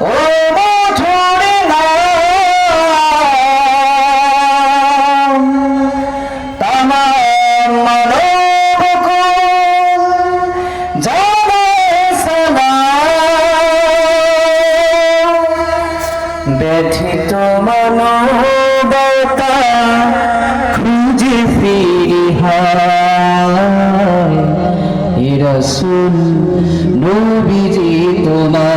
ও মধুর নাম তামাম মানবকুল জানে সালাম। ব্যথিত মানবতা খুঁজে ফিরি হায় হে রাসূল নবীজি তোমার,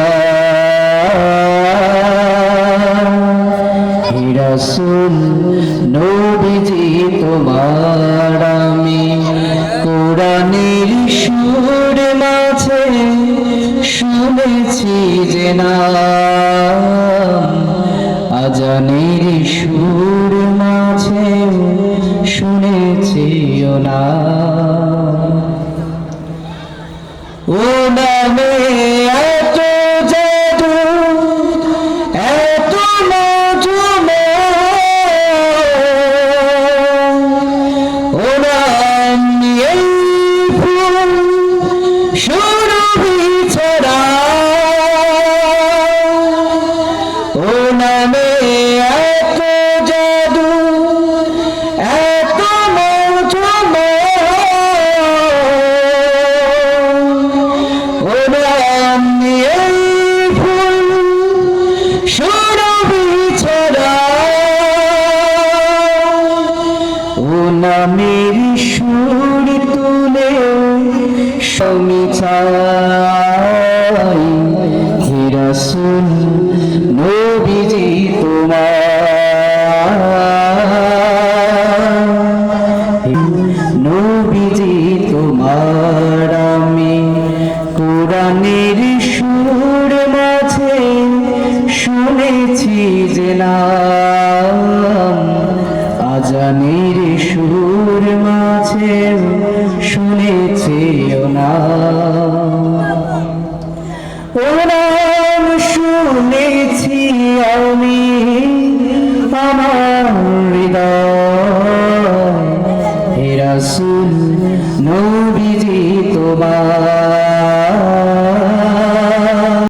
হে রাসূল নবীজি তোমার আমি কোরআনের সুর মাঝে শুনেছি যে নাম, আজানের সুর মাঝে শুনেছি ও নাম। ও নামে এত জাদু এত মধুময়, ও নাম এই ফুল সুরভি ছড়ায়, ও নামে এত জাদু এত মধুময়, ও নাম এই ফুল সুরভি ছড়ায়, ও নামের সুর তুলে আমি চাই হে রাসূল নবীজি তোমার, নবীজি তোমার আমি কোরআনের সুর মাঝে শুনেছি যে নাম, আজানের সুর মাঝে শুনেছি ও নাম। ও নাম শুনেছি আমি আমার হৃদয়